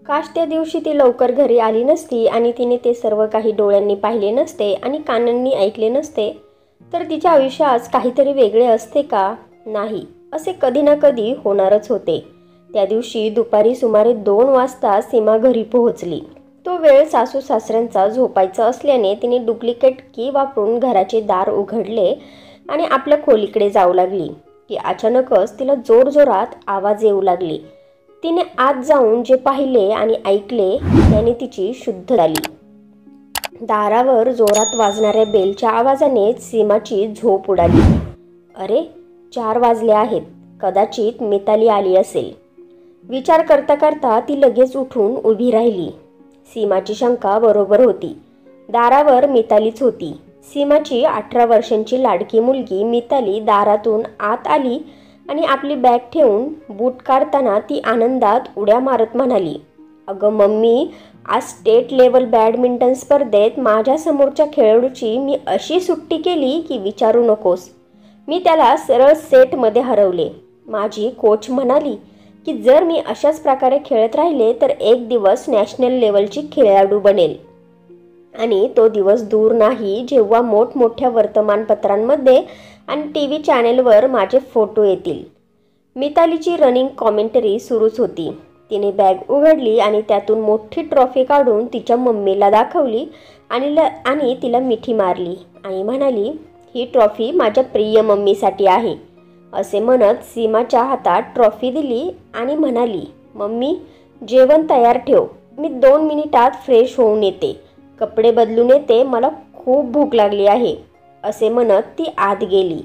काश त्या दिवशी ती लवकर घरी आली नसती आणि तिने ते सर्व काही डोळ्यांनी पाहिले नसते आणि कानांनी ऐकले नसते, तर तिच्या आयुष्यात काहीतरी वेगळे असते का? नाही, असे कधी ना कधी होणारच होते. त्या दिवशी दुपारी सुमारे 2 वाजता सीमा घरी पोहोचली. तो वेळ सासू सासऱ्यांचा झोपायचा असल्याने तिने डुप्लिकेट की वापरून घराचे दार उघडले आणि आपल्या खोलीकडे जाऊ लागली की अचानकच तिला जोरजोरात आवाज येऊ लागले. तिने आत जाऊन जे पाहिले आणि ऐकले त्याने तिची शुद्ध झाली. दारावर जोरात वाजणाऱ्या बेलच्या आवाजाने सीमाची झोप उडाली. अरे, 4 वाजले आहेत, कदाचित मिताली आली असेल. विचार करता करता ती लगेच उठून उभी राहिली. सीमाची शंका बरोबर होती. दारावर मितालीच होती. सीमाची 18 वर्षांची लाडकी मुलगी मिताली दारातून आत आली आणि आपली बॅग ठेवून बूट काढताना ती आनंदात उड्या मारत म्हणाली, अगं मम्मी, आज स्टेट लेवल बॅडमिंटन स्पर्धेत माझ्या समोरच्या खेळाडूची मी अशी सुट्टी केली की विचारू नकोस. मी त्याला सरळ सेटमध्ये हरवले. माझी कोच म्हणाली की जर मी अशाच प्रकारे खेळत राहिले तर एक दिवस नॅशनल लेवलची खेळाडू बनेल. आणि तो दिवस दूर नाही जेव्हा मोठमोठ्या वर्तमानपत्रांमध्ये आणि TV चॅनेलवर माझे फोटो येतील. मितालीची रनिंग कॉमेंटरी सुरूच होती. तिने बॅग उघडली आणि त्यातून मोठी ट्रॉफी काढून तिच्या मम्मीला दाखवली आणि तिला मिठी मारली आणि म्हणाली, ही ट्रॉफी माझ्या प्रिय मम्मीसाठी आहे. असे म्हणत सीमाच्या हातात ट्रॉफी दिली आणि म्हणाली, मम्मी, जेवण तयार ठेव, मी 2 मिनिटात फ्रेश होऊन येते, कपडे बदलून येते, मला खूप भूक लागली आहे. असे म्हणत ती आत गेली.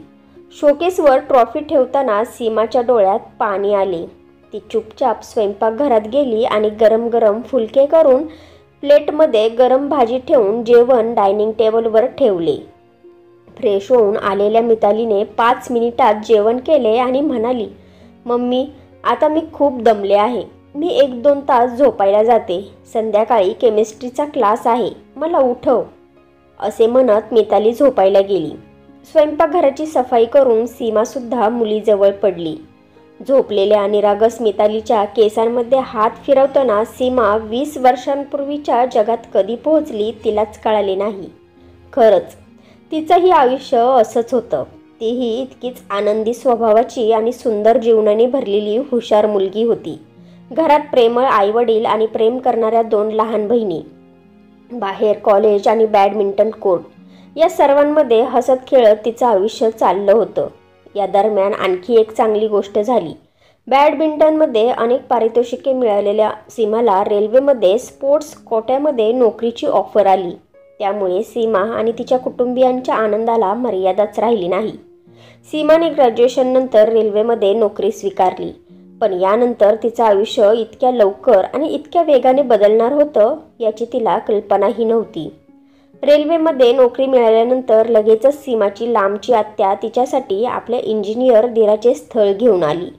शोकेसवर ट्रॉफी ठेवताना सीमाच्या डोळ्यात पाणी आले. ती चुपचाप स्वयंपाकघरात गेली आणि गरम गरम फुलके करून प्लेटमध्ये गरम भाजी ठेवून जेवण डायनिंग टेबलवर ठेवले. फ्रेश होऊन आलेल्या मितालीने 5 मिनिटात जेवण केले आणि म्हणाली, मम्मी, आता मी खूप दमले आहे, मी 1-2 तास झोपायला जाते, संध्याकाळी केमिस्ट्रीचा क्लास आहे, मला उठव. असे म्हणत मिताली झोपायला गेली. स्वयंपाकघराची सफाई करून सीमासुद्धा मुलीजवळ पडली. झोपलेल्या निरागस मितालीच्या केसांमध्ये हात फिरवताना सीमा 20 वर्षांपूर्वीच्या जगात कधी पोहोचली तिलाच कळाले नाही. खरंच तिचंही आयुष्य असंच होतं. तीही इतकीच आनंदी स्वभावाची आणि सुंदर जीवनाने भरलेली हुशार मुलगी होती. घरात प्रेमळ आईवडील आणि प्रेम करणाऱ्या 2 लहान बहिणी. बाहेर कॉलेज आणि बॅडमिंटन कोर्ट, या सर्वांमध्ये हसत खेळत तिचं आयुष्य चाललं होतं. या दरम्यान आणखी एक चांगली गोष्ट झाली. बॅडमिंटनमध्ये अनेक पारितोषिके मिळालेल्या सीमाला रेल्वेमध्ये स्पोर्ट्स कोट्यामध्ये नोकरीची ऑफर आली. त्यामुळे सीमा आणि तिच्या कुटुंबियांच्या आनंदाला मर्यादाच राहिली नाही. सीमाने ग्रॅज्युएशननंतर रेल्वेमध्ये नोकरी स्वीकारली. पण यानंतर तिचं आयुष्य इतक्या लवकर आणि इतक्या वेगाने बदलणार होतं याची तिला कल्पनाही नव्हती. रेल्वेमध्ये नोकरी मिळाल्यानंतर लगेचच सीमाची लांबची आत्या तिच्यासाठी आपल्या इंजिनियर दिराचे स्थळ घेऊन आली.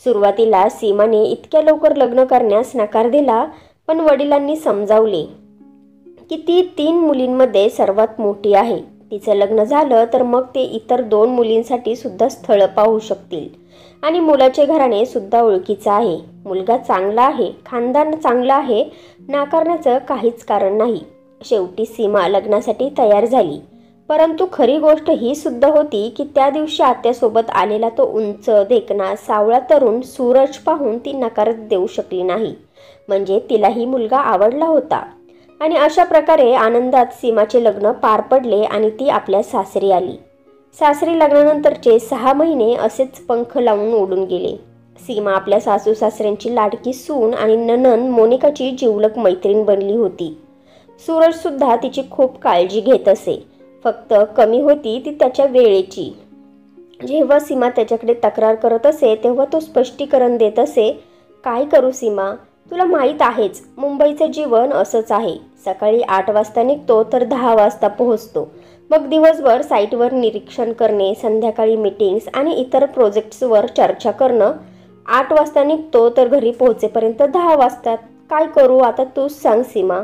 सुरुवातीला सीमाने इतक्या लवकर लग्न करण्यास नकार दिला, पण वडिलांनी समजावले की ती 3 मुलींमध्ये सर्वात मोठी आहे. तिचं लग्न झालं तर मग ते इतर 2 मुलींसाठी सुद्धा स्थळ पाहू शकतील आणि मुलाचे घराणे सुद्धा ओळखीचं आहे. मुलगा चांगला आहे, खानदान चांगलं आहे, नाकारण्याचं काहीच कारण नाही. शेवटी सीमा लग्नासाठी तयार झाली. परंतु खरी गोष्ट ही सुद्धा होती की त्या दिवशी आत्यासोबत आलेला तो उंच, देखणा, सावळा तरुण सूरज पाहून ती नकार देऊ शकली नाही. म्हणजे तिलाही मुलगा आवडला होता. आणि अशा प्रकारे आनंदात सीमाचे लग्न पार पडले आणि ती आपल्या सासरी आली. सासरी लग्नानंतरचे 6 महिने असेच पंख लावून उडून गेले. सीमा आपल्या सासू सासऱ्यांची लाडकी सून आणि नणंद मोनिकाची जिवलग मैत्रीण बनली होती. सूरजसुद्धा तिची खूप काळजी घेत असे. फक्त कमी होती ती त्याच्या वेळेची. जेव्हा सीमा त्याच्याकडे तक्रार करत असे तेव्हा तो स्पष्टीकरण देत असे, काय करू सीमा, तुला माहीत आहेच, मुंबईचं जीवन असंच आहे. सकाळी 8 वाजता निघतो तर 10 वाजता पोहोचतो. मग दिवसभर साईटवर निरीक्षण करणे, संध्याकाळी मीटिंग्स आणि इतर प्रोजेक्ट्सवर चर्चा करणं. 8 वाजता निघतो तर घरी पोहोचेपर्यंत 10 वाजतात. काय करू आता तूच सांग सीमा.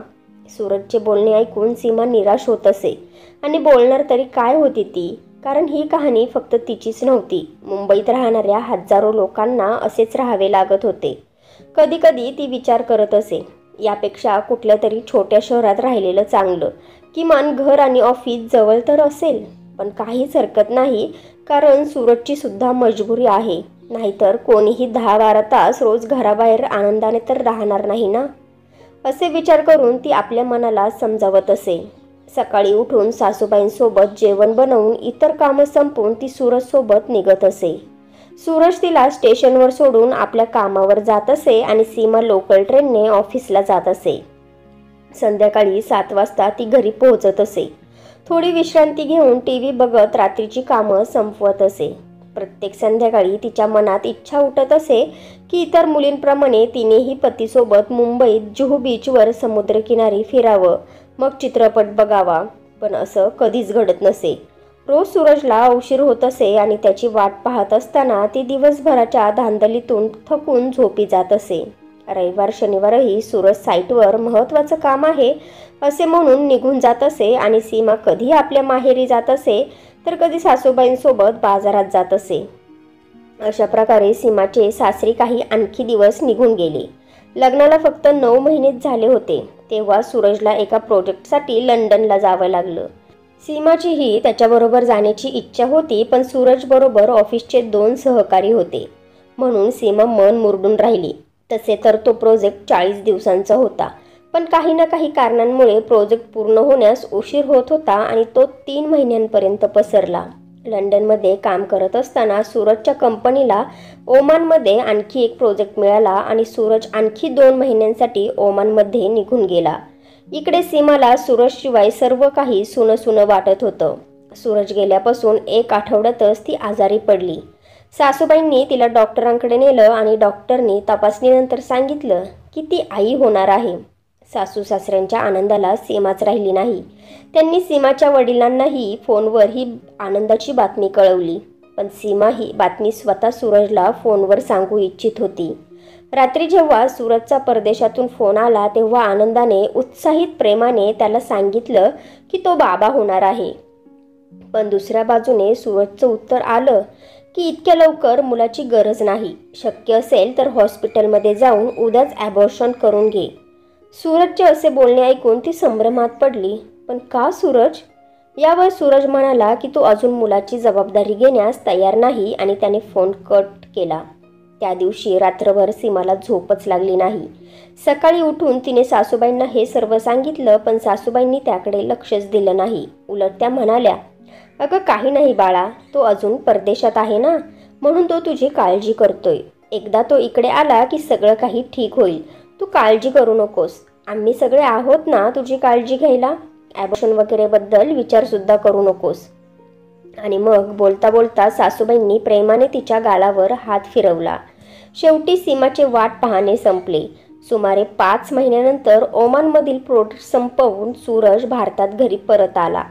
सूरजचे बोलणे ऐकून सीमा निराश होत असे. आणि बोलणार तरी काय होती ती, कारण ही कहाणी फक्त तिचीच नव्हती. मुंबईत राहणाऱ्या हजारो लोकांना असेच राहावे लागत होते. कधीकधी ती विचार करत असे, यापेक्षा कुठल्या तरी छोट्या शहरात राहिलेलं चांगलं. किमान घर आणि ऑफिस जवळ तर असेल. पण काहीच हरकत नाही, कारण सूरजची सुद्धा मजबुरी आहे. नाहीतर कोणीही 10-12 तास रोज घराबाहेर आनंदाने तर राहणार नाही ना. असे विचार करून ती आपल्या मनाला समजावत असे. सकाळी उठून सासूबाईंसोबत जेवण बनवून इतर कामं संपवून ती सूरजसोबत निघत असे. सूरज तिला स्टेशनवर सोडून आपल्या कामावर जात असे आणि सीमा लोकल ट्रेनने ऑफिसला जात असे. संध्याकाळी 7 वाजता ती घरी पोहोचत असे. थोडी विश्रांती घेऊन टीव्ही बघत रात्रीची कामं संपवत असे. प्रत्येक संध्याकाळी तिच्या मनात इच्छा उठत असे की इतर मुलींप्रमाणे तिनेही पतीसोबत मुंबईत जुहू बीचवर समुद्रकिनारी फिरावं, मग चित्रपट बघावा. पण असं कधीच घडत नसे. रोज सूरजला उशीर होत असे आणि त्याची वाट पाहत असताना ती दिवसभराच्या धांदलीतून थकून झोपी जात असे. रविवार शनिवारही सूरज साईटवर महत्त्वाचं काम आहे असे म्हणून निघून जात असे आणि सीमा कधी आपल्या माहेरी जात असे तर कधी सासूबाईंसोबत बाजारात जात असे. अशा प्रकारे सीमाचे सासरी काही आणखी दिवस निघून गेले. लग्नाला फक्त 9 महिनेच झाले होते तेव्हा सूरजला एका प्रोजेक्टसाठी लंडनला जावं लागलं. सीमाचीही त्याच्याबरोबर जाण्याची इच्छा होती, पण सूरजबरोबर ऑफिसचे 2 सहकारी होते म्हणून सीमा मन मुरडून राहिली. तसे तर तो प्रोजेक्ट 40 दिवसांचा होता, पण काही ना काही कारणांमुळे प्रोजेक्ट पूर्ण होण्यास उशीर होत होता आणि तो 3 महिन्यांपर्यंत पसरला. लंडनमध्ये काम करत असताना सूरजच्या कंपनीला ओमानमध्ये आणखी एक प्रोजेक्ट मिळाला आणि सूरज आणखी 2 महिन्यांसाठी ओमानमध्ये निघून गेला. इकडे सीमाला सूरजशिवाय सर्व काही सुनं वाटत होतं. सूरज गेल्यापासून 1 आठवड्यातच ती आजारी पडली. सासूबाईंनी तिला डॉक्टरांकडे नेलं आणि डॉक्टरनी तपासणीनंतर सांगितलं की ती आई होणार आहे. सासू सासऱ्यांच्या आनंदाला सीमाच राहिली नाही. त्यांनी सीमाच्या वडिलांनाही फोनवर ही आनंदाची बातमी कळवली, पण सीमा ही बातमी स्वतः सूरजला फोनवर सांगू इच्छित होती. रात्री जेव्हा सूरजचा परदेशातून फोन आला तेव्हा आनंदाने उत्साहित प्रेमाने त्याला सांगितलं की तो बाबा होणार आहे. पण दुसऱ्या बाजूने सूरजचं उत्तर आलं की इतक्या लवकर मुलाची गरज नाही, शक्य असेल तर हॉस्पिटलमध्ये जाऊन उद्याच ॲबॉर्शन करून घे. सूरजचे असे बोलणे ऐकून ती संभ्रमात पडली. पण का सूरज? यावर सूरज म्हणाला की तो अजून मुलाची जबाबदारी घेण्यास तयार नाही आणि त्याने फोन कट केला. त्या दिवशी रात्रभर सीमाला झोपच लागली नाही. सकाळी उठून तिने सासूबाईंना हे सर्व सांगितलं, पण सासूबाईंनी त्याकडे लक्षच दिलं नाही. उलट त्या म्हणाल्या, अगं काही नाही बाळा, तो अजून परदेशात आहे ना, म्हणून तो तुझी काळजी करतोय. एकदा तो इकडे आला की सगळं काही ठीक होईल. तू काळजी करू नकोस, आम्ही सगळे आहोत ना तुझी काळजी घ्यायला. ॲबॉर्शन वगैरे बद्दल विचारसुद्धा करू नकोस. आणि मग बोलता बोलता सासूबाईंनी प्रेमाने तिच्या गालावर हात फिरवला. शेवटी सीमाचे वाट पाहणे संपले. सुमारे 5 महिन्यानंतर ओमानमधील प्रोजेक्ट संपवून सूरज भारतात घरी परत आला.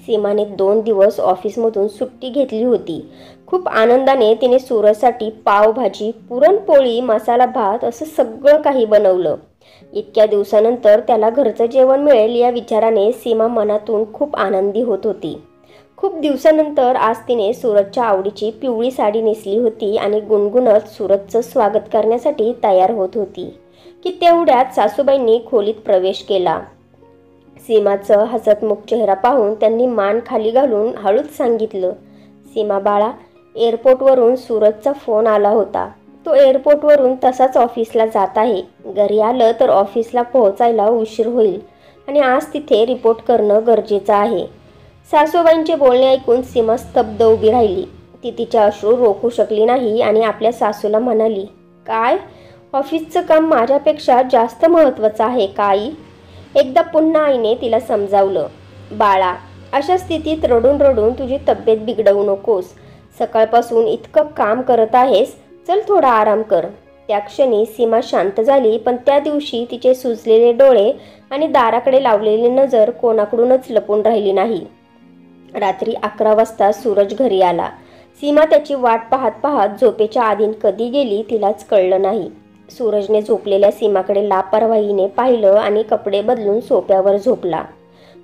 सीमाने 2 दिवस ऑफिसमधून सुट्टी घेतली होती. खूप आनंदाने तिने सूरजसाठी पावभाजी, पुरणपोळी, मसाला भात असं सगळं काही बनवलं. इतक्या दिवसानंतर त्याला घरचं जेवण मिळेल या विचाराने सीमा मनातून खूप आनंदी होत होती. खूप दिवसानंतर आज तिने सूरजच्या आवडीची पिवळी साडी नेसली होती आणि गुणगुणत सूरजचं स्वागत करण्यासाठी तयार होत होती की तेवढ्यात सासूबाईंनी खोलीत प्रवेश केला. सीमाचं हसतमुख चेहरा पाहून त्यांनी मान खाली घालून हळूच सांगितलं, सीमा बाळा, एअरपोर्टवरून सूरजचा फोन आला होता. तो एअरपोर्टवरून तसाच ऑफिसला जात आहे. घरी आलं तर ऑफिसला पोहोचायला उशीर होईल आणि आज तिथे रिपोर्ट करणं गरजेचं आहे. सासूबाईंचे बोलणे ऐकून सीमा स्तब्ध उभी राहिली. ती तिचे अश्रू रोखू शकली नाही आणि आपल्या सासूला म्हणाली, काय? ऑफिसचं काम माझ्यापेक्षा जास्त महत्त्वाचं आहे का आई? एकदा पुन्हा आईने तिला समजावलं, बाळा, अशा स्थितीत रडून रडून तुझी तब्येत बिघडवू नकोस. सकाळपासून इतकं काम करत आहेस, चल थोडा आराम कर. त्या क्षणी सीमा शांत झाली, पण त्या दिवशी तिचे सुजलेले डोळे आणि दाराकडे लावलेली नजर कोणाकडूनच लपून राहिली नाही. रात्री 11 वाजता सूरज घरी आला. सीमा त्याची वाट पाहत पाहत झोपेच्या आधीन कधी गेली तिलाच कळलं नाही. सूरजने झोपलेल्या सीमाकडे लापरवाहीने पाहिलं आणि कपडे बदलून सोफ्यावर झोपला.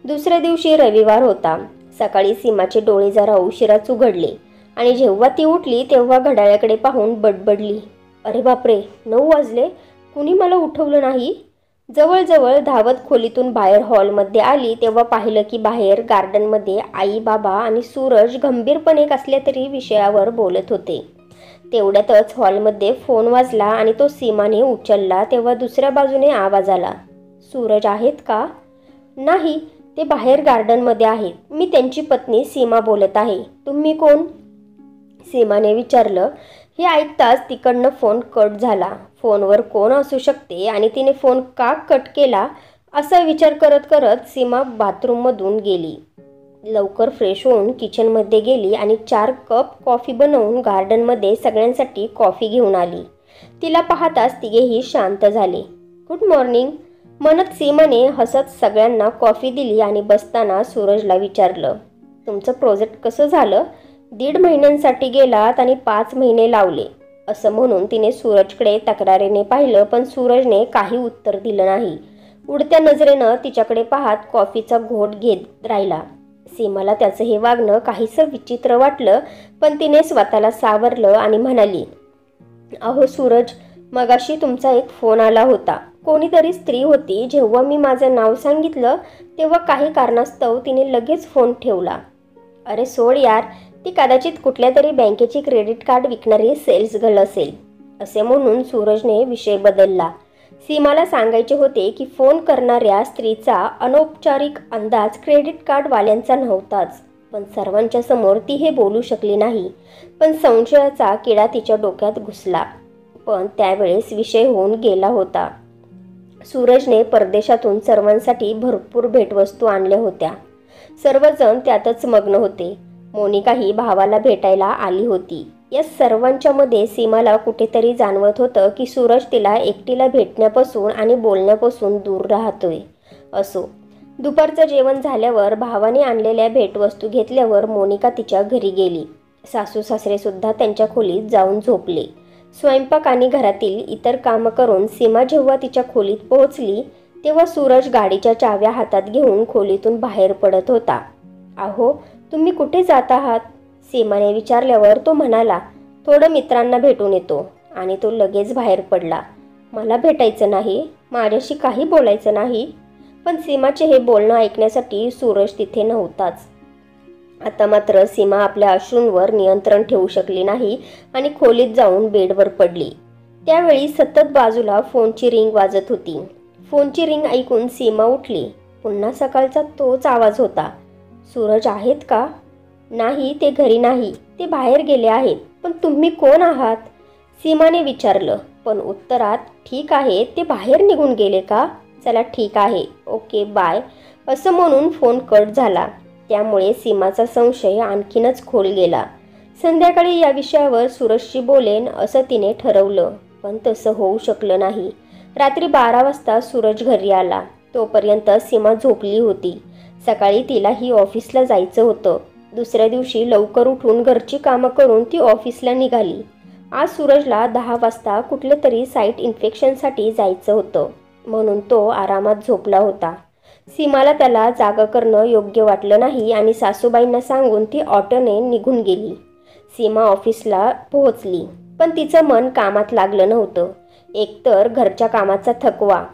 दुसऱ्या दिवशी रविवार होता. सकाळी सीमाचे डोळे जरा उशिराच उघडले आणि जेव्हा ती उठली तेव्हा घड्याळाकडे पाहून बडबडली, अरे बापरे, 9 वाजले, कुणी मला उठवलं नाही. जवळजवळ धावत खोलीतून बाहेर हॉलमध्ये आली तेव्हा पाहिलं की बाहेर गार्डनमध्ये आई, बाबा आणि सूरज गंभीरपणे कसल्या तरी विषयावर बोलत होते. तेवढ्यातच हॉलमध्ये फोन वाजला आणि तो सीमाने उचलला तेव्हा दुसऱ्या बाजूने आवाज आला. सूरज आहेत का? नाही, ते बाहेर गार्डनमध्ये आहेत. मी त्यांची पत्नी सीमा बोलत आहे. तुम्ही कोण? सीमाने विचारलं. हे ऐकताच तिकडनं फोन कट झाला. फोनवर कोण असू शकते आणि तिने फोन का कट केला असा विचार करत करत सीमा बाथरूममधून गेली. लवकर फ्रेश होऊन किचनमध्ये गेली आणि 4 कप कॉफी बनवून गार्डनमध्ये सगळ्यांसाठी कॉफी घेऊन आली. तिला पाहताच तिघेही शांत झाले. गुड मॉर्निंग म्हणत सीमाने हसत सगळ्यांना कॉफी दिली आणि बसताना सूरजला विचारलं, तुमचं प्रोजेक्ट कसं झालं? 1.5 महिन्यांसाठी गेलात आणि 5 महिने लावले असं म्हणून तिने सूरजकडे तक्रारीने पाहिलं, पण सूरजने काही उत्तर दिलं नाही. उडत्या नजरेनं तिच्याकडे पाहत कॉफीचा घोट घेत राहिला. सीमाला त्याचं हे वागणं काहीसं विचित्र वाटलं, पण तिने स्वतःला सावरलं आणि म्हणाली, अहो सूरज, मगाशी तुमचा एक फोन आला होता. कोणीतरी स्त्री होती. जेव्हा मी माझं नाव सांगितलं तेव्हा काही कारणास्तव तिने लगेच फोन ठेवला. अरे सोड यार, ती कदाचित कुठल्या तरी बँकेची क्रेडिट कार्ड विकणारी सेल्स गर्ल असेल असे म्हणून सूरजने विषय बदलला. सीमाला सांगायचे होते की फोन करणाऱ्या स्त्रीचा अनौपचारिक अंदाज क्रेडिट कार्डवाल्यांचा नव्हताच, पण सर्वांच्या समोर ती हे बोलू शकली नाही. पण संशयाचा किडा तिच्या डोक्यात घुसला. पण त्यावेळेस विषय होऊन गेला होता. सूरजने परदेशातून सर्वांसाठी भरपूर भेटवस्तू आणल्या होत्या. सर्वजण त्यातच मग्न होते. मोनिकाही भावाला भेटायला आली होती. या सर्वांच्या मध्ये सीमाला कुठेतरी जाणवत होतं की सूरज तिला एकटीला भेटण्यापासून आणि बोलण्यापासून दूर राहतोय. असो, दुपारचं जेवण झाल्यावर भावाने आणलेल्या भेटवस्तू घेतल्यावर मोनिका तिच्या घरी गेली. सासू सासरे सुद्धा त्यांच्या खोलीत जाऊन झोपले. स्वयंपाक आणि घरातील इतर कामं करून सीमा जेव्हा तिच्या खोलीत पोहोचली तेव्हा सूरज गाडीच्या चाव्या हातात घेऊन खोलीतून बाहेर पडत होता. अहो, तुम्ही कुठे जात आहात? सीमाने विचारल्यावर तो म्हणाला, थोडं मित्रांना भेटून येतो. आणि तो लगेच बाहेर पडला. मला भेटायचं नाही, माझ्याशी काही बोलायचं नाही. पण सीमाचे हे बोलणं ऐकण्यासाठी सूरज तिथे नव्हताच. आता मात्र सीमा आपल्या अश्रूंवर नियंत्रण ठेवू शकली नाही आणि खोलीत जाऊन बेडवर पडली. त्यावेळी सतत बाजूला फोनची रिंग वाजत होती. फोनची रिंग ऐकून सीमा उठली. पुन्हा सकाळचा तोच आवाज होता. सूरज आहेत का? नाही, ते घरी नाही, ते बाहेर गेले आहेत. पण तुम्ही कोण आहात? सीमाने विचारलं. पण उत्तरात, ठीक आहे, ते बाहेर निघून गेले का? चला ठीक आहे, ओके बाय असं म्हणून फोन कट झाला. त्यामुळे सीमाचा संशय आणखीनच खोल गेला. संध्याकाळी या विषयावर सूरजशी बोलेन असं तिने ठरवलं, पण तसं होऊ शकलं नाही. रात्री 12 वाजता सूरज घरी आला. तोपर्यंत सीमा झोपली होती. सकाळी तिलाही ऑफिसला जायचं होतं. दुसऱ्या दिवशी लवकर उठून घरची कामं करून ती ऑफिसला निघाली. आज सूरजला 10 वाजता कुठल्या तरी साईट इन्फेक्शनसाठी जायचं होतं, म्हणून तो आरामात झोपला होता. सीमाला त्याला जागा करणं योग्य वाटलं नाही आणि सासूबाईंना सांगून ती ऑटोने निघून गेली. सीमा ऑफिसला पोहोचली, पण तिचं मन कामात लागलं नव्हतं. एकतर घरच्या कामाचा थकवा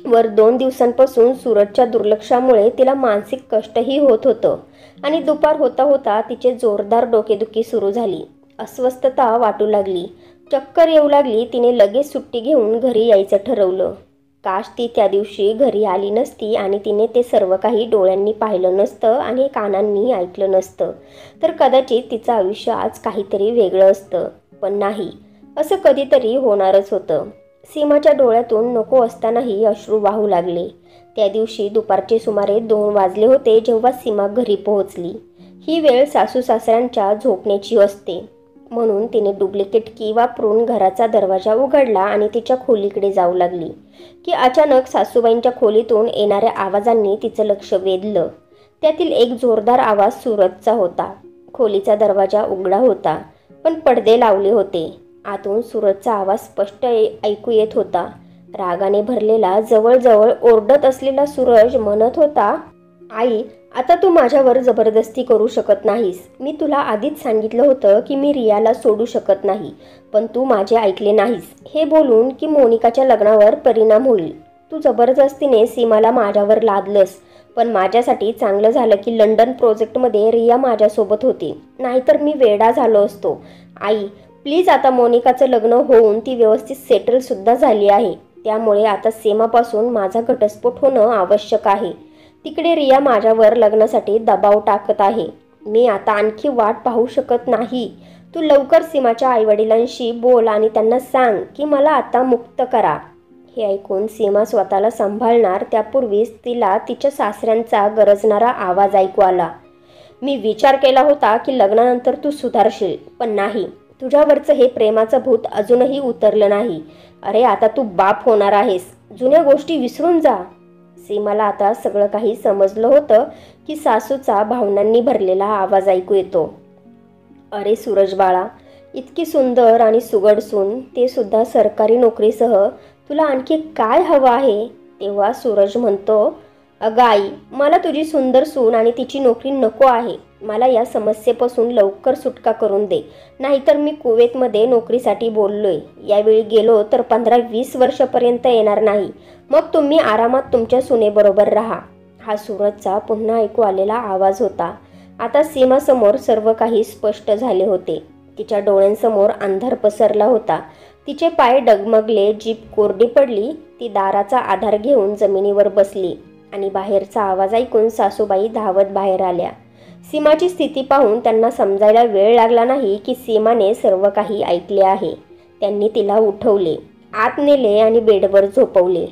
वर 2 दिवसांपासून सूरजच्या दुर्लक्षामुळे तिला मानसिक कष्टही होत होतं आणि दुपार होता होता तिचे जोरदार डोकेदुखी सुरू झाली. अस्वस्थता वाटू लागली, चक्कर येऊ लागली. तिने लगेच सुट्टी घेऊन घरी यायचं ठरवलं. काश ती त्या दिवशी घरी आली नसती आणि तिने ते सर्व काही डोळ्यांनी पाहिलं नसतं आणि कानांनी ऐकलं नसतं, तर कदाचित तिचं आयुष्य आज काहीतरी वेगळं असतं. पण नाही, असं कधीतरी होणारच होतं. सीमाच्या डोळ्यातून नको असतानाही अश्रू वाहू लागले. त्या दिवशी दुपारचे सुमारे 2 वाजले होते जेव्हा सीमा घरी पोहोचली. ही वेळ सासू सासऱ्यांच्या झोपण्याची असते, म्हणून तिने डुप्लिकेट की वापरून घराचा दरवाजा उघडला आणि तिच्या खोलीकडे जाऊ लागली की अचानक सासूबाईंच्या खोलीतून येणाऱ्या आवाजांनी तिचं लक्ष वेधलं. त्यातील एक जोरदार आवाज सूरजचा होता. खोलीचा दरवाजा उघडा होता, पण पडदे लावले होते. आतून सूरजचा आवाज स्पष्ट ऐकू येत होता. रागाने भरलेला, जवळजवळ ओरडत असलेला सूरज म्हणत होता, आई, आता तू माझ्यावर जबरदस्ती करू शकत नाहीस. मी तुला आधीच सांगितलं होतं की मी रियाला सोडू शकत नाही, पण तू माझे ऐकले नाहीस. हे बोलून की मोनिकाच्या लग्नावर परिणाम होईल. तू जबरदस्तीने सीमाला माझ्यावर लादलंस, पण माझ्यासाठी चांगलं झालं की लंडन प्रोजेक्टमध्ये रिया माझ्यासोबत होती, नाहीतर मी वेडा झालो असतो. आई प्लीज, आता मोनिकाचं लग्न होऊन ती व्यवस्थित सेटलसुद्धा झाली आहे. त्यामुळे आता सीमापासून माझा घटस्फोट होणं आवश्यक आहे. तिकडे रिया माझ्यावर लग्नासाठी दबाव टाकत आहे. मी आता आणखी वाट पाहू शकत नाही. तू लवकर सीमाच्या आईवडिलांशी बोल आणि त्यांना सांग की मला आता मुक्त करा. हे ऐकून सीमा स्वतःला सांभाळणार त्यापूर्वीच तिला तिच्या सासऱ्यांचा गरजणारा आवाज ऐकू आला. मी विचार केला होता की लग्नानंतर तू सुधारशील, पण नाही. तुझ्यावरचं हे प्रेमाचं भूत अजूनही उतरलं नाही. अरे आता तू बाप होणार आहेस. जुन्या गोष्टी विसरून जा. सीमाला आता सगळं काही समजलं होतं की सासूचा भावनांनी भरलेला आवाज ऐकू येतो. अरे सूरज बाळा, इतकी सुंदर आणि सुगड सून, ते सुद्धा सरकारी नोकरीसह, तुला आणखी काय हवं आहे? तेव्हा सूरज म्हणतो, अगं आई, मला तुझी सुंदर सून आणि तिची नोकरी नको आहे. मला या समस्येपासून लवकर सुटका करून दे, नाहीतर मी कुवेतमध्ये नोकरीसाठी बोललोय. यावेळी गेलो तर 15-20 वर्षापर्यंत येणार नाही. मग तुम्ही आरामात तुमच्या सुनेबरोबर राहा. हा सूरजचा पुन्हा ऐकू आलेला आवाज होता. आता सीमासमोर सर्व काही स्पष्ट झाले होते. तिच्या डोळ्यांसमोर अंधार पसरला होता. तिचे पाय डगमगले, जीभ कोरडी पडली. ती दाराचा आधार घेऊन जमिनीवर बसली आणि बाहेरचा आवाज ऐकून सासूबाई धावत बाहेर आल्या. सीमाची स्थिती पाहून त्यांना समजायला वेळ लागला नाही की सीमाने सर्व काही ऐकले आहे. त्यांनी तिला उठवले, आत नेले आणि बेडवर झोपवले.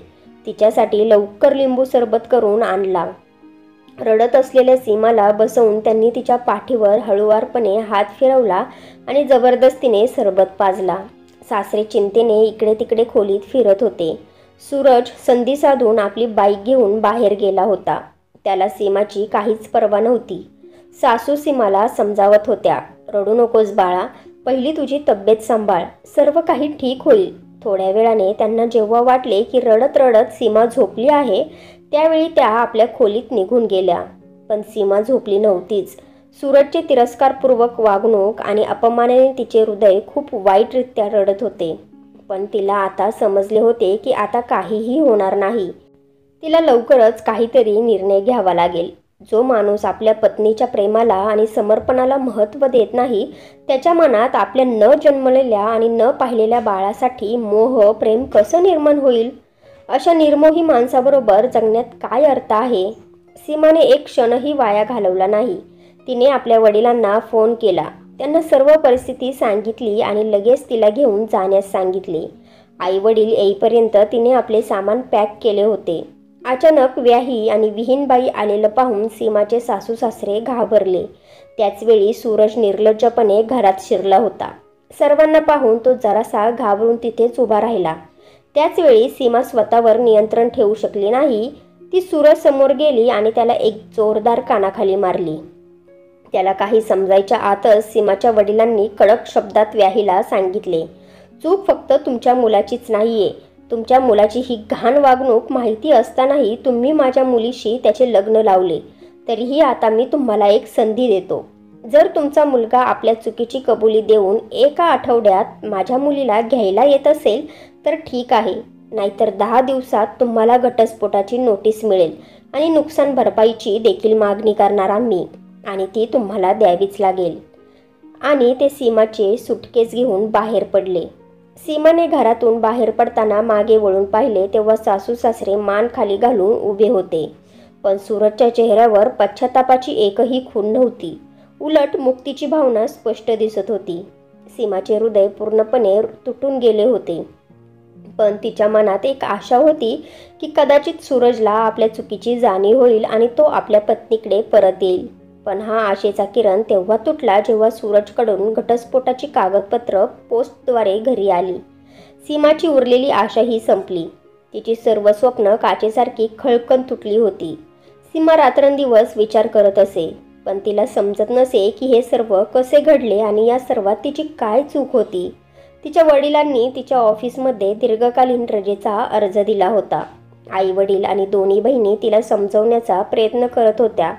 तिच्यासाठी लवकर लिंबू सरबत करून आणला. रडत असलेल्या सीमाला बसवून त्यांनी तिच्या पाठीवर हळुवारपणे हात फिरवला आणि जबरदस्तीने सरबत पाजला. सासरे चिंतेने इकडे तिकडे खोलीत फिरत होते. सूरज संधी साधून आपली बाईक घेऊन बाहेर गेला होता. त्याला सीमाची काहीच पर्वा नव्हती. सासू सीमाला समजावत होत्या, रडू नकोस बाळा, पहिली तुझी तब्येत सांभाळ, सर्व काही ठीक होईल. थोड्या वेळाने त्यांना जेव्हा वाटले की रडत रडत सीमा झोपली आहे, त्यावेळी त्या आपल्या खोलीत निघून गेल्या. पण सीमा झोपली नव्हतीच. सूरजचे तिरस्कारपूर्वक वागणूक आणि अपमानाने तिचे हृदय खूप वाईटरित्या रडत होते. पण तिला आता समजले होते की आता काहीही होणार नाही. तिला लवकरच काहीतरी निर्णय घ्यावा लागेल. जो माणूस आपल्या पत्नीच्या प्रेमाला आणि समर्पणाला महत्त्व देत नाही, त्याच्या मनात आपल्या न जन्मलेल्या आणि न पाहिलेल्या बाळासाठी मोह प्रेम कसं निर्माण होईल? अशा निर्मोही माणसाबरोबर जगण्यात काय अर्थ आहे? सीमाने एक क्षणही वाया घालवला नाही. तिने आपल्या वडिलांना फोन केला. त्यांना सर्व परिस्थिती सांगितली आणि लगेच तिला घेऊन जाण्यास सांगितले. आई वडील येईपर्यंत तिने आपले सामान पॅक केले होते. अचानक व्याही आणि विहीनबाई आलेलं पाहून सीमाचे सासू सासरे घाबरले. त्याचवेळी सूरज निर्लज्जपणे घरात शिरला होता. सर्वांना पाहून तो जरासा घाबरून तिथेच उभा राहिला. त्याचवेळी सीमा स्वतःवर नियंत्रण ठेवू शकली नाही. ती सूरज समोर गेली आणि त्याला एक जोरदार कानाखाली मारली. त्याला काही समजायच्या आतच सीमाच्या वडिलांनी कडक शब्दात व्याहीला सांगितले, चूक फक्त तुमच्या मुलाचीच नाहीये. तुमच्या मुलाची ही घाण वागणूक माहिती असतानाही तुम्ही माझ्या मुलीशी त्याचे लग्न लावले. तरीही आता मी तुम्हाला एक संधी देतो. जर तुमचा मुलगा आपल्या चुकीची कबुली देऊन एका आठवड्यात माझ्या मुलीला घ्यायला येत असेल तर ठीक आहे, नाहीतर 10 दिवसात तुम्हाला घटस्फोटाची नोटीस मिळेल आणि नुकसान भरपाईची देखील मागणी करणार आम्ही, आणि ती तुम्हाला द्यावीच लागेल. आणि ते सीमाचे सुटकेस घेऊन बाहेर पडले. सीमाने घरातून बाहेर पडताना मागे वळून पाहिले तेव्हा सासू सासरे मान खाली घालून उभे होते. पण सूरजच्या चेहऱ्यावर पश्चातापाची एकही खूण नव्हती. उलट मुक्तीची भावना स्पष्ट दिसत होती. सीमाचे हृदय पूर्णपणे तुटून गेले होते. पण तिच्या मनात एक आशा होती की कदाचित सूरजला आपल्या चुकीची जाणीव होईल आणि तो आपल्या पत्नीकडे परत येईल. पण हा आशेचा किरण तेव्हा तुटला जेव्हा सूरजकडून घटस्फोटाची कागदपत्र पोस्टद्वारे घरी आली. सीमाची उरलेली आशाही संपली. तिची सर्व स्वप्न काचेसारखी खळकन तुटली होती. सीमा रात्रंदिवस विचार करत असे, पण तिला समजत नसे की हे सर्व कसे घडले आणि या सर्वात तिची काय चूक होती. तिच्या वडिलांनी तिच्या ऑफिसमध्ये दीर्घकालीन रजेचा अर्ज दिला होता. आई वडील आणि दोन्ही बहिणी तिला समजवण्याचा प्रयत्न करत होत्या,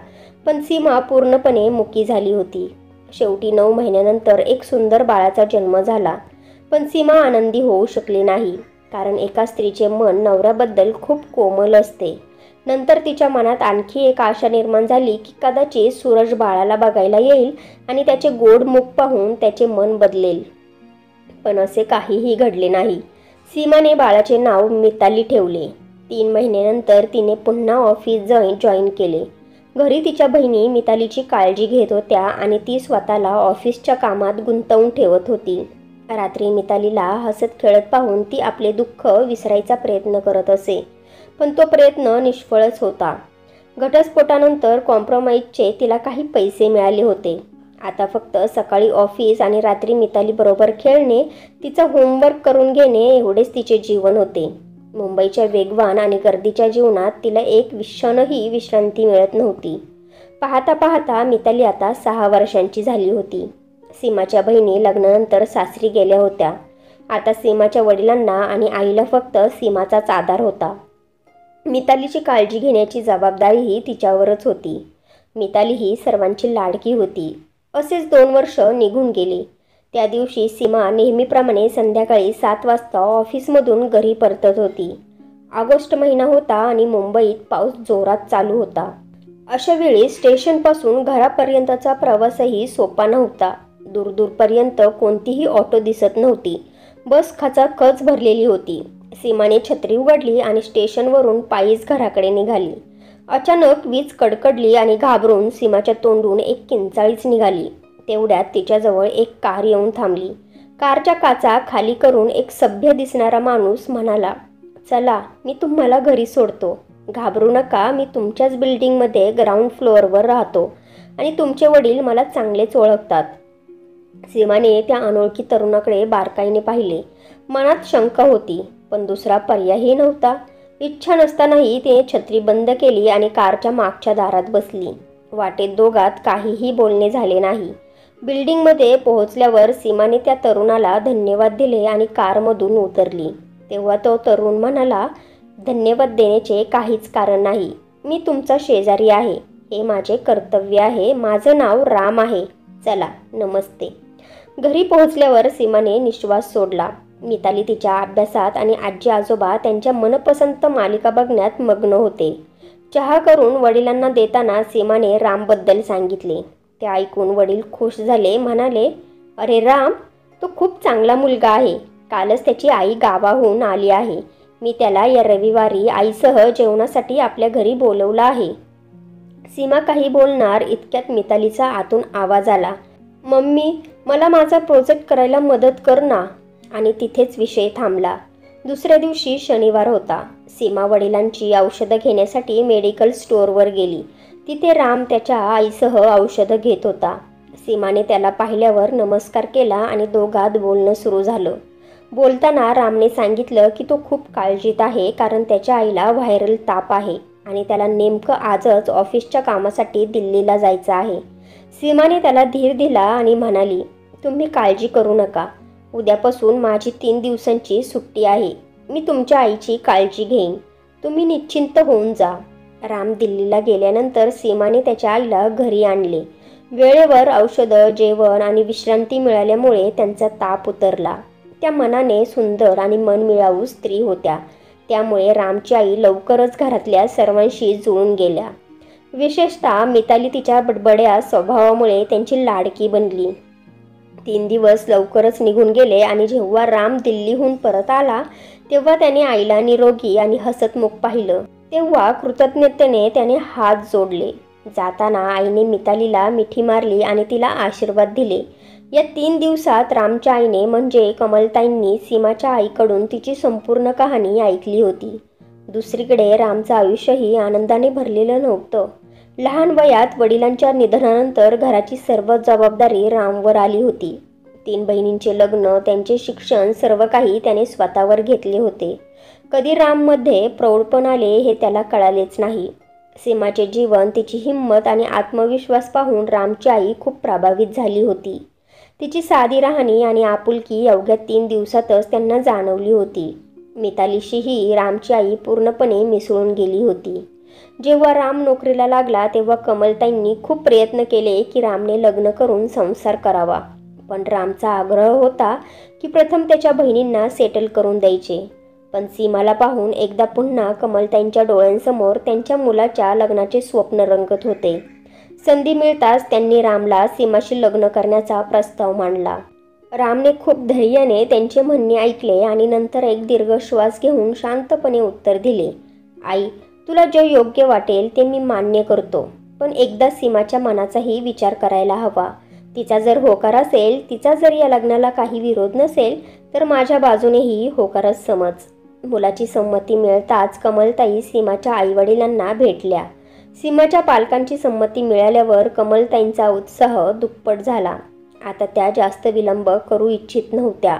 पण सीमा पूर्णपणे मुकी झाली होती. शेवटी 9 महिन्यानंतर एक सुंदर बाळाचा जन्म झाला. पण सीमा आनंदी होऊ शकली नाही, कारण एका स्त्रीचे मन नवऱ्याबद्दल खूप कोमल असते. नंतर तिच्या मनात आणखी एक आशा निर्माण झाली की कदाचित सूरज बाळाला बघायला येईल आणि त्याचे गोड मुख पाहून त्याचे मन बदलेल. पण असे काहीही घडले नाही. सीमाने बाळाचे नाव मिताली ठेवले. 3 महिन्यानंतर तिने पुन्हा ऑफिस जॉईन केले. घरी तिच्या बहिणी मितालीची काळजी घेत होत्या आणि ती स्वतःला ऑफिसच्या कामात गुंतवून ठेवत होती. रात्री मितालीला हसत खेळत पाहून ती आपले दुःख विसरायचा प्रयत्न करत असे, पण तो प्रयत्न निष्फळच होता. घटस्फोटानंतर कॉम्प्रोमाइजचे तिला काही पैसे मिळाले होते. आता फक्त सकाळी ऑफिस आणि रात्री मितालीबरोबर खेळणे, तिचं होमवर्क करून घेणे एवढेच तिचे जीवन होते. मुंबईच्या वेगवान आणि गर्दीच्या जीवनात तिला एक क्षणही विश्रांती मिळत नव्हती. पाहता पाहता मिताली आता 6 वर्षांची झाली होती. सीमाच्या बहिणी लग्नानंतर सासरी गेल्या होत्या. आता सीमाच्या वडिलांना आणि आईला फक्त सीमाचाच आधार होता. मितालीची काळजी घेण्याची जबाबदारीही तिच्यावरच होती. मिताली ही सर्वांची लाडकी होती. असेच 2 वर्ष निघून गेली. त्या दिवशी सीमा नेहमीप्रमाणे संध्याकाळी 7 वाजता ऑफिसमधून घरी परतत होती. ऑगस्ट महिना होता आणि मुंबईत पाऊस जोरात चालू होता. अशा वेळी स्टेशनपासून घरापर्यंतचा प्रवासही सोपा नव्हता. दूरपर्यंत कोणतीही ऑटो दिसत नव्हती. बस खचाखच भरलेली होती. सीमाने छत्री उघडली आणि स्टेशनवरून पायीच घराकडे निघाली. अचानक वीज कडकडली आणि घाबरून सीमाच्या तोंडून एक किंचाळीच निघाली. तेवढ्यात तिच्याजवळ एक कार येऊन थांबली. कारच्या काचा खाली करून एक सभ्य दिसणारा माणूस म्हणाला, "चला, मी तुम्हाला घरी सोडतो. घाबरू नका, मी तुमच्याच बिल्डिंगमध्ये ग्राउंड फ्लोअरवर राहतो आणि तुमचे वडील मला चांगलेच ओळखतात." सीमाने त्या अनोळखी तरुणाकडे बारकाईने पाहिले. मनात शंका होती, पण दुसरा पर्यायही नव्हता. इच्छा नसतानाही तिने छत्री बंद केली आणि कारच्या मागच्या दारात बसली. वाटेत दोघात काहीही बोलणे झाले नाही. बिल्डिंगमध्ये पोहोचल्यावर सीमाने त्या तरुणाला धन्यवाद दिले आणि कारमधून उतरली. तेव्हा तो तरुण म्हणाला, "धन्यवाद देण्याचे काहीच कारण नाही. मी तुमचा शेजारी आहे. हे माझे कर्तव्य आहे. माझं नाव राम आहे. चला, नमस्ते." घरी पोहोचल्यावर सीमाने निश्वास सोडला. मिताली तिच्या अभ्यासात आणि आजी आजोबा त्यांच्या मनपसंत मालिका बघण्यात मग्न होते. चहा करून वडिलांना देताना सीमाने रामबद्दल सांगितले. ते ऐकून वडील खुश झाले. म्हणाले, "अरे राम, तो खूप चांगला मुलगा आहे. कालच त्याची आई गावाहून आली आहे. मी त्याला या रविवारी आईसह जेवणासाठी आपल्या घरी बोलवलं आहे." सीमा काही बोलणार इतक्यात मितालीचा आतून आवाज आला, "मम्मी, मला माझा प्रोजेक्ट करायला मदत कर ना." आणि तिथेच विषय थांबला. दुसऱ्या दिवशी शनिवार होता. सीमा वडिलांची औषधं घेण्यासाठी मेडिकल स्टोअरवर गेली. तिथे राम त्याच्या आईसह औषधं घेत होता. सीमाने त्याला पाहिल्यावर नमस्कार केला आणि दोघात बोलणं सुरू झालं. बोलताना रामने सांगितलं की तो खूप काळजीत आहे, कारण त्याच्या आईला व्हायरल ताप आहे आणि त्याला नेमकं आजच ऑफिसच्या कामासाठी दिल्लीला जायचं आहे. सीमाने त्याला धीर दिला आणि म्हणाली, "तुम्ही काळजी करू नका. उद्यापासून माझी 3 दिवसांची सुट्टी आहे. मी तुमच्या आईची काळजी घेईन. तुम्ही निश्चिंत होऊन जा." राम दिल्लीला गेल्यानंतर सीमाने त्याच्या आईला घरी आणले. वेळेवर औषधं, जेवण आणि विश्रांती मिळाल्यामुळे त्यांचा ताप उतरला. त्या मनाने सुंदर आणि मनमिळावू स्त्री होत्या. त्यामुळे रामची आई लवकरच घरातल्या सर्वांशी जुळून गेल्या. विशेषतः मिताली तिच्या बडबड्या स्वभावामुळे त्यांची लाडकी बनली. 3 दिवस लवकरच निघून गेले आणि जेव्हा राम दिल्लीहून परत आला तेव्हा त्याने आईला निरोगी आणि हसतमुख पाहिलं. तेव्हा कृतज्ञतेने त्याने हात जोडले. जाताना आईने मितालीला मिठी मारली आणि तिला आशीर्वाद दिले. या 3 दिवसात रामच्या आईने म्हणजे कमलताईंनी सीमाच्या आईकडून तिची संपूर्ण कहाणी ऐकली होती. दुसरीकडे रामचं आयुष्यही आनंदाने भरलेलं नव्हतं. लहान वयात वडिलांच्या निधनानंतर घराची सर्व जबाबदारी रामवर आली होती. 3 बहिणींचे लग्न, त्यांचे शिक्षण, सर्व काही त्याने स्वतःवर घेतले होते. कधी राममध्ये प्रौढपण आले हे त्याला कळालेच नाही. सीमाचे जीवन, तिची हिंमत आणि आत्मविश्वास पाहून रामची आई खूप प्रभावित झाली होती. तिची साधी राहणी आणि आपुलकी अवघ्या 3 दिवसातच त्यांना जाणवली होती. मितालीशीही रामची आई पूर्णपणे मिसळून गेली होती. जेव्हा राम नोकरीला लागला तेव्हा कमलताईंनी खूप प्रयत्न केले की रामने लग्न करून संसार करावा, पण रामचा आग्रह होता की प्रथम त्याच्या बहिणींना सेटल करून द्यायचे. पण सीमाला पाहून एकदा पुन्हा कमलताईंच्या डोळ्यांसमोर त्यांच्या मुलाच्या लग्नाचे स्वप्न रंगत होते. संधी मिळताच त्यांनी रामला सीमाशी लग्न करण्याचा प्रस्ताव मांडला. रामने खूप धैर्याने त्यांचे म्हणणे ऐकले आणि नंतर एक दीर्घ श्वास घेऊन शांतपणे उत्तर दिले, आई, तुला जे योग्य वाटेल ते मी मान्य करतो, पण एकदा सीमाच्या मनाचाही विचार करायला हवा. तिचा जर होकार असेल, तिचा जर या लग्नाला काही विरोध नसेल, तर माझ्या बाजूनेही होकारच समज. मुलाची संमती मिळताच कमलताई सीमाच्या आईवडिलांना भेटल्या. सीमाच्या पालकांची संमती मिळाल्यावर कमलताईंचा उत्साह दुप्पट झाला. आता त्या जास्त विलंब करू इच्छित नव्हत्या.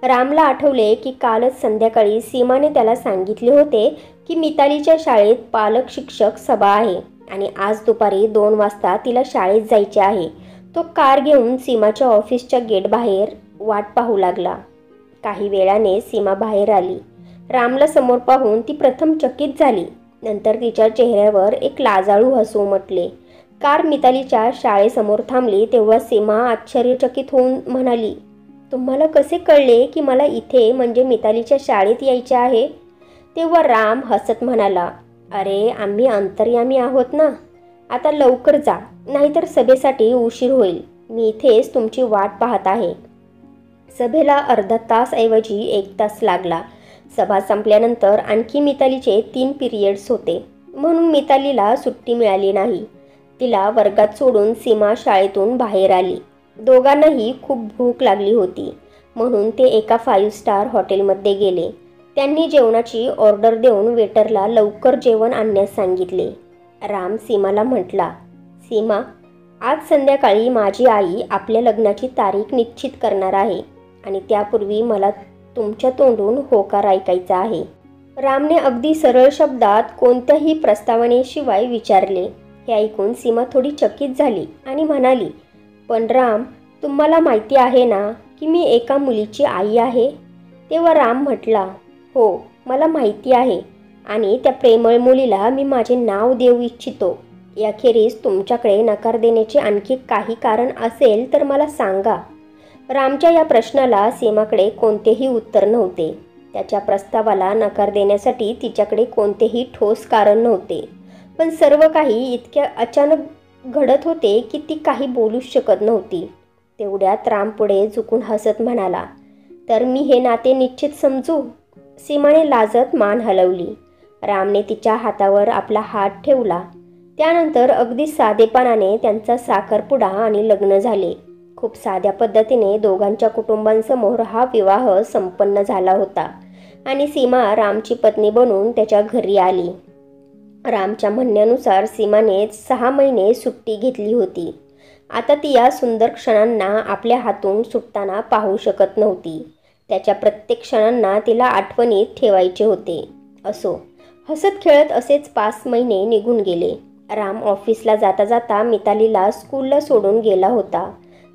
रामला आठवले की कालच संध्याकाळी सीमाने त्याला सांगितले होते की मितालीच्या शाळेत पालक शिक्षक सभा आहे आणि आज दुपारी 2 वाजता तिला शाळेत जायचे आहे. तो कार घेऊन सीमाच्या ऑफिसच्या गेट बाहेर वाट पाहू लागला. काही वेळाने सीमा बाहेर आली. रामला समोर पाहून ती प्रथम चकित झाली, नंतर तिच्या चेहऱ्यावर एक लाजाळू हसू उमटले. कार मितालीच्या शाळेसमोर थांबली तेव्हा सीमा आश्चर्यचकित होऊन म्हणाली, तुम्हाला कसे कळले की मला इथे म्हणजे मितालीच्या शाळेत यायचे आहे? तेव्हा राम हसत म्हणाला, अरे आम्ही अंतर्यामी आहोत ना. आता लवकर जा, नाहीतर सभेसाठी उशीर होईल. मी इथेच तुमची वाट पाहत आहे. सभेला अर्धा तास ऐवजी 1 तास लागला. सभा संपल्यानंतर आणखी मितालीचे 3 पिरियड्स होते, म्हणून मितालीला सुट्टी मिळाली नाही. तिला वर्गात सोडून सीमा शाळेतून बाहेर आली. दोघांनाही खूप भूक लागली होती, म्हणून ते एका 5 स्टार हॉटेलमध्ये गेले. त्यांनी जेवणाची ऑर्डर देऊन वेटरला लवकर जेवण आणण्यास सांगितले. राम सीमाला म्हटला, सीमा, आज संध्याकाळी माझी आई आपल्या लग्नाची तारीख निश्चित करणार आहे आणि त्यापूर्वी मला तुमच्या तोंडून होकार ऐकायचा आहे. रामने अगदी सरळ शब्दात कोणत्याही प्रस्तावनेशिवाय विचारले. हे ऐकून सीमा थोडी चकित झाली आणि म्हणाली, पण राम, तुम्हाला माहिती आहे ना की मी एका मुलीची आई आहे? तेव्हा राम म्हटला, हो, मला माहिती आहे आणि त्या प्रेमळ मुलीला मी माझे नाव देऊ इच्छितो. याखेरीज तुमच्याकडे नकार देण्याचे आणखी काही कारण असेल तर मला सांगा. रामच्या या प्रश्नाला सीमाकडे कोणतेही उत्तर नव्हते. त्याच्या प्रस्तावाला नकार देण्यासाठी तिच्याकडे कोणतेही ठोस कारण नव्हते. पण सर्व काही इतक्या अचानक घडत होते की ती काही बोलूच शकत नव्हती. तेवढ्यात राम पुढे झुकून हसत म्हणाला, तर मी हे नाते निश्चित समजू? सीमाने लाजत मान हलवली. रामने तिच्या हातावर आपला हात ठेवला. त्यानंतर अगदी साधेपणाने त्यांचा साखरपुडा आणि लग्न झाले. खूप साध्या पद्धतीने दोघांच्या कुटुंबांसमोर हा विवाह संपन्न झाला होता आणि सीमा रामची पत्नी बनून त्याच्या घरी आली. रामच्या म्हणण्यानुसार सीमाने 6 महिने सुट्टी घेतली होती. आता ती या सुंदर क्षणांना आपल्या हातून सुटताना पाहू शकत नव्हती. त्याच्या प्रत्येक क्षणांना तिला आठवणीत ठेवायचे होते. असो, हसत खेळत असेच 5 महिने निघून गेले. राम ऑफिसला जाता जाता मितालीला स्कूलला सोडून गेला होता.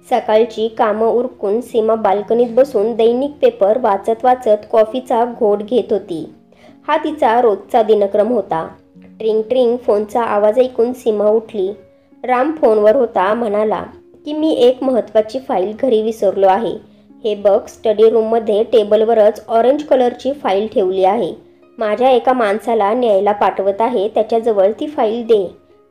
सकाळची कामं उरकून सीमा बाल्कनीत बसून दैनिक पेपर वाचत वाचत कॉफीचा घोट घेत होती. हा तिचा रोजचा दिनक्रम होता. ट्रिंग ट्रिंग फोनचा आवाज ऐकून सीमा उठली. राम फोनवर होता. म्हणाला की मी एक महत्त्वाची फाईल घरी विसरलो आहे. हे बघ, स्टडी रूममध्ये टेबलवरच ऑरेंज कलरची फाईल ठेवली आहे. माझ्या एका माणसाला न्यायला पाठवत आहे. त्याच्याजवळ ती फाईल दे.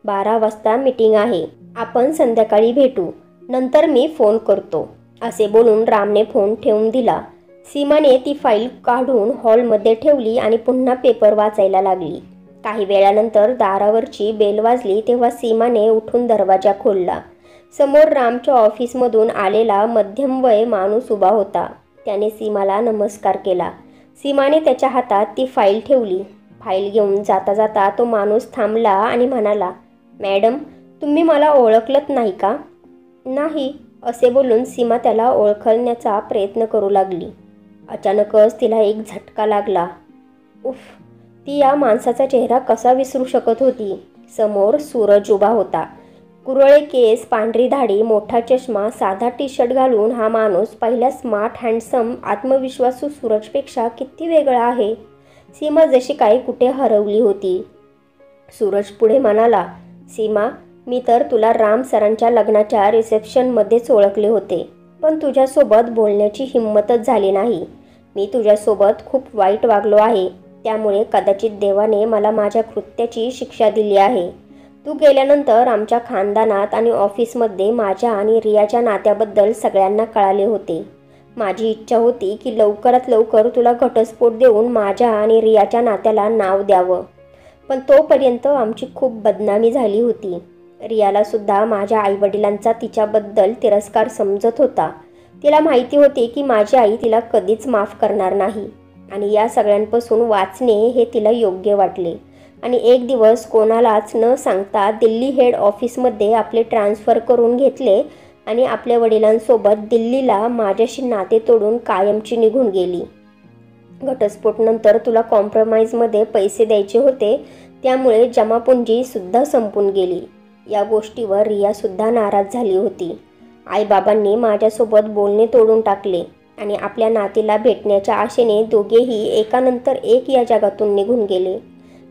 12 वाजता मीटिंग आहे. आपण संध्याकाळी भेटू. नंतर मी फोन करतो. असे बोलून रामने फोन ठेवून दिला. सीमाने ती फाईल काढून हॉलमध्ये ठेवली आणि पुन्हा पेपर वाचायला लागली. काही वेळानंतर दारावरची बेल वाजली तेव्हा सीमाने उठून दरवाजा खोलला. समोर रामच्या ऑफिसमधून आलेला मध्यमवय माणूस उभा होता. त्याने सीमाला नमस्कार केला. सीमाने त्याच्या हातात ती फाईल ठेवली. फाईल घेऊन जाता जाता तो माणूस थांबला आणि म्हणाला, मॅडम, तुम्ही मला ओळखलत नाही का? नाही, असे बोलून सीमा त्याला ओळखण्याचा प्रयत्न करू लागली. अचानकच तिला एक झटका लागला. उफ, ती या माणसाचा चेहरा कसा विसरू शकत होती? समोर सूरज उभा होता. कुरळे केस, पांढरी दाढी, मोठा चष्मा, साधा टी शर्ट घालून हा माणूस पहिल्या स्मार्ट, हँडसम, आत्मविश्वासू सूरजपेक्षा किती वेगळा आहे. सीमा जशी काही कुठे हरवली होती. सूरज पुढे म्हणाला, सीमा, मी तर तुला राम सरांच्या लग्नाच्या रिसेप्शनमध्येच ओळखले होते, पण तुझ्यासोबत बोलण्याची हिंमतच झाली नाही. मी तुझ्यासोबत खूप वाईट वागलो आहे, त्यामुळे कदाचित देवाने मला माझ्या कृत्याची शिक्षा दिली आहे. तू गेल्यानंतर आमच्या खानदानात आणि ऑफिसमध्ये माझ्या आणि रियाच्या नात्याबद्दल सगळ्यांना कळाले होते. माझी इच्छा होती की लवकरात लवकर तुला घटस्फोट देऊन माझ्या आणि रियाच्या नात्याला नाव द्यावं, पण तोपर्यंत आमची खूप बदनामी झाली होती. रियालासुद्धा माझ्या आईवडिलांचा तिच्याबद्दल तिरस्कार समजत होता. तिला माहिती होते की माझी आई तिला कधीच माफ करणार नाही आणि या सगळ्यांपासून वाचणे हे तिला योग्य वाटले. आणि एक दिवस कोणालाच न सांगता दिल्ली हेड ऑफिसमध्ये आपले ट्रान्सफर करून घेतले आणि आपल्या वडिलांसोबत दिल्लीला माझ्याशी नाते तोडून कायमची निघून गेली. घटस्फोटनंतर तुला कॉम्प्रोमाइजमध्ये पैसे द्यायचे होते, त्यामुळे जमापुंजीसुद्धा संपून गेली. या गोष्टीवर रियासुद्धा नाराज झाली होती. आईबाबांनी माझ्यासोबत बोलणे तोडून टाकले आणि आपल्या नातीला भेटण्याच्या आशेने दोघेही एकानंतर एक या जगातून निघून गेले.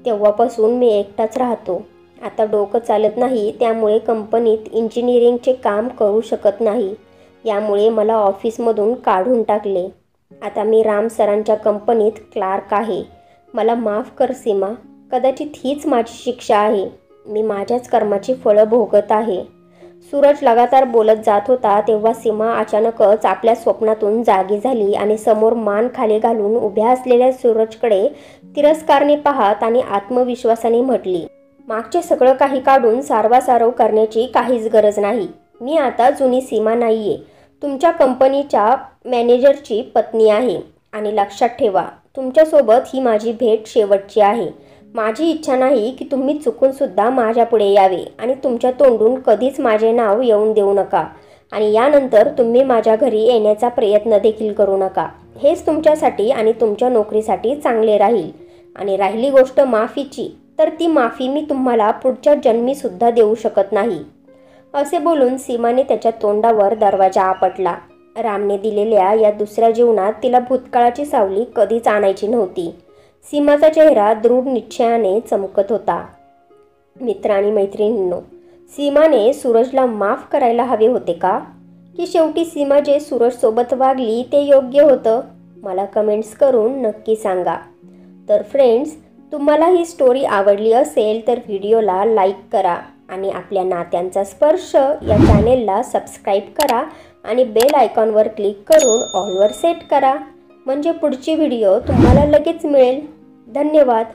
तेव्हापासून मी एकटाच राहतो. आता डोकं चालत नाही, त्यामुळे कंपनीत इंजिनिअरिंगचे काम करू शकत नाही. यामुळे मला ऑफिसमधून काढून टाकले. आता मी राम सरांच्या कंपनीत क्लार्क आहे. मला माफ कर सीमा, कदाचित हीच माझी शिक्षा आहे. मी माझ्याच कर्माची फळं भोगत आहे. सूरज लगातार बोलत जात होता तेव्हा सीमा अचानकच आपल्या स्वप्नातून जागी झाली आणि समोर मान खाली घालून उभ्या असलेल्या सूरजकडे तिरस्कारने पाहत आणि आत्मविश्वासाने म्हटली, मागचे सगळं काही काढून सारवासारव करण्याची काहीच गरज नाही. मी आता जुनी सीमा नाहीये, तुमच्या कंपनीच्या मॅनेजरची पत्नी आहे. आणि लक्षात ठेवा, तुमच्यासोबत ही माझी भेट शेवटची आहे. माझी इच्छा नाही की तुम्ही चुकूनसुद्धा माझ्यापुढे यावे आणि तुमच्या तोंडून कधीच माझे नाव येऊन देऊ नका. आणि यानंतर तुम्ही माझ्या घरी येण्याचा प्रयत्न देखील करू नका. हेच तुमच्यासाठी आणि तुमच्या नोकरीसाठी चांगले राहील. आणि राहिली गोष्ट माफीची, तर ती माफी मी तुम्हाला पुढच्या जन्मीसुद्धा देऊ शकत नाही. असे बोलून सीमाने त्याच्या तोंडावर दरवाजा आपटला. रामने दिलेल्या या दुसऱ्या जीवनात तिला भूतकाळाची सावली कधीच आणायची नव्हती. सीमाचा चेहरा दृढ निश्चयाने चमकत होता. मित्र आणि मैत्रिणींनो, सीमाने सूरजला माफ करायला हवे होते का? की शेवटी सीमा जे सूरजसोबत वागली ते योग्य होतं? मला कमेंट्स करून नक्की सांगा. तर फ्रेंड्स, तुम्हाला ही स्टोरी आवडली असेल तर व्हिडिओला लाईक करा आणि आपल्या नात्यांचा स्पर्श या चॅनेलला सबस्क्राईब करा आणि बेल आयकॉनवर क्लिक करून ऑलवर सेट करा, म्हणजे पुढची व्हिडिओ तुम्हाला लगेच मिळेल. धन्यवाद.